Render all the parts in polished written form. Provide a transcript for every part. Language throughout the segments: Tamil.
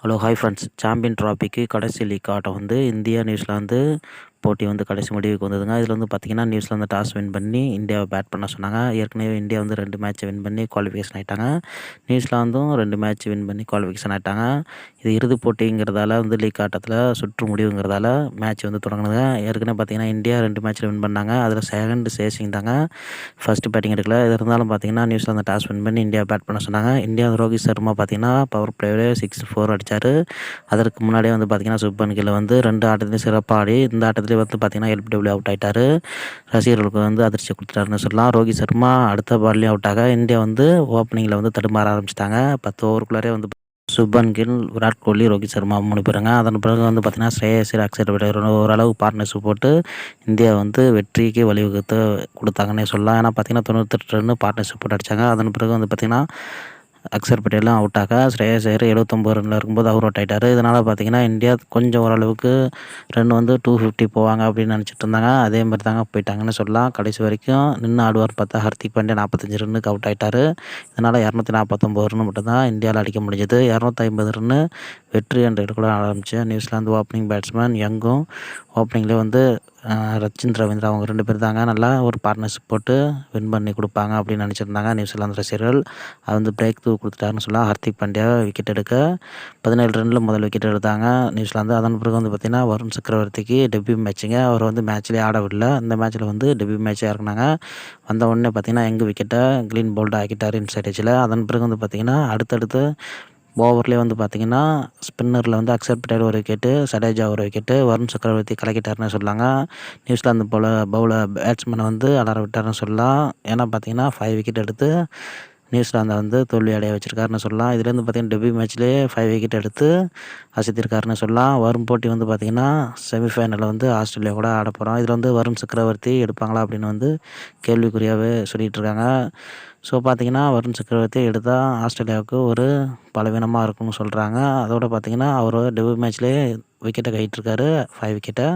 Hello hi friends. Champion traffic கடைசி லீக் ஆட்டம் வந்து இந்தியா நியூசிலாந்து போட்டி வந்து கடைசி முடிவுக்கு வந்ததுங்க. இதில் வந்து பார்த்திங்கன்னா நியூசிலாந்து டாஸ் வின் பண்ணி இந்தியாவை பேட் பண்ண சொன்னாங்க. ஏற்கனவே இந்தியா வந்து 2 மேட்ச் வின் பண்ணி குவாலிஃபிகேஷன் ஆகிட்டாங்க. நியூசிலாந்தும் 2 மேட்ச் வின் பண்ணி குவாலிஃபிகேஷன் ஆகிட்டாங்க. இது இறுதிப் போட்டிங்கிறதால வந்து லீக் ஆட்டத்தில் சுற்று முடிவுங்கிறதால மேட்ச் வந்து தொடங்குதுங்க. ஏற்கனவே பார்த்திங்கன்னா இந்தியா 2 மேட்ச்சில் வின் பண்ணாங்க. அதில் செகண்ட் சேசிங் தாங்க, ஃபஸ்ட்டு பேட்டிங் எடுக்கல. இது இருந்தாலும் பார்த்திங்கன்னா நியூசிலாந்து டாஸ் வின் பண்ணி இந்தியா பேட் பண்ண சொன்னாங்க. இந்தியா ரோஹித் சர்மா பார்த்திங்கன்னா பவர் பிளேவிலே 6-4 அடித்தார். அதற்கு முன்னாடியே வந்து பார்த்திங்கன்னா சுப்மன் கில் வந்து 2 ஆட்டத்திலையும் சிறப்பாக ஆடி இந்த ஆட்டத்திலே வந்து பார்த்திங்கன்னா எல்பிடபிள்யூ அவுட் ஆகிட்டார். ரசிகர்களுக்கு வந்து அதிர்ச்சி கொடுத்துட்டாருன்னு சொல்லலாம். ரோஹித் சர்மா அடுத்த பால்லையும் அவுட் ஆக இந்தியா வந்து ஓப்பனிங்கில் வந்து தடுமாற ஆரம்பிச்சிட்டாங்க. 10 ஓவருக்குள்ளாரே வந்து சுப்மன் கில், விராட் கோலி, ரோஹித் சர்மா 3 பேருங்க. அதன் பிறகு வந்து பார்த்திங்கன்னா ஸ்ரேயஸ் ஐயர், அக்ஷர் பட்டேல் ஓரளவு பார்ட்னர்ஷிப் போட்டு இந்தியா வந்து வெற்றிக்கு வழிவகுத்து கொடுத்தாங்கன்னே சொல்லலாம். ஏன்னா பார்த்திங்கன்னா 98 ரன் பார்ட்னர்ஷிப் போட்டு அடித்தாங்க. அதன் பிறகு வந்து பார்த்திங்கன்னா அக்ஷர் பட்டேலும் அவுட் ஆக ஸ்ரேயஸ் ஐயர் 79 ரனில் இருக்கும்போது அவர் அவுட் ஆகிட்டார். இதனால் பார்த்திங்கன்னா இந்தியா கொஞ்சம் ஓரளவுக்கு ரன் வந்து 250 போவாங்க அப்படின்னு நினச்சிட்டு இருந்தாங்க. அதே மாதிரி தாங்க போயிட்டாங்கன்னு சொல்லலாம். கடைசி வரைக்கும் நின்று ஆடுவார் பார்த்தா ஹர்திக் பாண்டியா 45 ரன்னுக்கு அவுட் ஆகிட்டார். இதனால் 249 ரன் மட்டும்தான் இந்தியாவில் அடிக்க முடிஞ்சது. 250 ரன்னு வெற்றி என்ற இடத்துல ஆரம்பிச்சு நியூசிலாந்து ஓப்பனிங் பேட்ஸ்மேன் யங்கும் ஓப்பனிங்லேயே வந்து ரச்சின் ரவீந்திரா அவங்க 2 பேர் தாங்க நல்லா ஒரு பார்ட்னர்ஷிப் போட்டு வின் பண்ணி கொடுப்பாங்க அப்படின்னு நினச்சிருந்தாங்க நியூசிலாந்து ரசிகர்கள். அது வந்து பிரேக் த்ரூ கொடுத்துட்டாருன்னு சொல்லலாம். ஹர்திக் பாண்டியா விக்கெட் எடுக்க 17 ரனில் முதல் விக்கெட் எடுத்தாங்க நியூசிலாந்து. அதன் பிறகு வந்து பார்த்திங்கன்னா வருண் சக்கரவர்த்திக்கு டெபியூ மேட்சுங்க. அவர் வந்து மேட்ச்லேயே ஆடவில்லை. இந்த மேட்ச்சில் வந்து டெபியூ மேட்சாக இறக்குனாங்க. வந்த உடனே பார்த்திங்கன்னா எங்கள் விக்கெட்டை க்ளீன் போல்ட் ஆக்கிட்டார் இன்சைட் எட்ஜில். அதன் பிறகு வந்து பார்த்திங்கன்னா அடுத்தடுத்து ஓவர்லேயே வந்து பார்த்திங்கன்னா ஸ்பின்னரில் வந்து அக்ஷர் பட்டேல் ஒரு விக்கெட்டு, சடேஜா ஒரு விக்கெட்டு, வருண் சக்கரவர்த்தி கலக்கிட்டார்னு சொல்லலாங்க. நியூசிலாந்து பவுலர் பேட்ஸ்மேனை வந்து அலற விட்டார்னு சொல்லலாம். ஏன்னா பார்த்திங்கன்னா 5 விக்கெட் எடுத்து நியூசிலாந்தை வந்து தோல்வி அடைய வச்சிருக்காருன்னு சொல்லலாம். இதுலேருந்து பார்த்திங்கன்னா டெபியூ மேட்ச்லேயே 5 விக்கெட் எடுத்து அசத்திருக்காருன்னு சொல்லலாம். வரும் போட்டி வந்து பார்த்திங்கன்னா செமிஃபைனலில் வந்து ஆஸ்திரேலியா கூட ஆட போகிறோம். இதில் வந்து வருண் சக்கரவர்த்தி எடுப்பாங்களா அப்படின்னு வந்து கேள்விக்குறியாகவே சொல்லிகிட்டு இருக்காங்க. ஸோ பார்த்திங்கன்னா வருண் சக்கரவர்த்தி எடுத்தால் ஆஸ்திரேலியாவுக்கு ஒரு பலவீனமாக இருக்கும்னு சொல்கிறாங்க. அதோடு பார்த்திங்கன்னா அவர் டெபியூ மேட்ச்லேயே விக்கெட்டை கைட்டிருக்காரு, 5 விக்கெட்டை.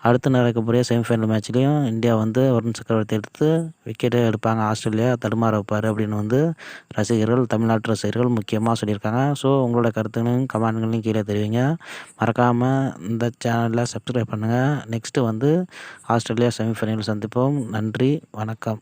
அடுத்து நடக்கக்கூடிய செமிஃபைனல் மேட்ச்லேயும் இந்தியா வந்து வருண் சக்கரவர்த்தி எடுத்து விக்கெட்டை எடுப்பாங்க, ஆஸ்திரேலியா தடுமாற வைப்பார் அப்படின்னு வந்து ரசிகர்கள், தமிழ்நாட்டு ரசிகர்கள் முக்கியமாக சொல்லியிருக்காங்க. ஸோ உங்களோட கருத்துக்களையும் கமெண்ட்களையும் கீழே தெரிவிங்க. மறக்காமல் இந்த சேனலில் சப்ஸ்கிரைப் பண்ணுங்கள். நெக்ஸ்ட்டு வந்து ஆஸ்திரேலியா செமிஃபைனல் சந்திப்போம். நன்றி, வணக்கம்.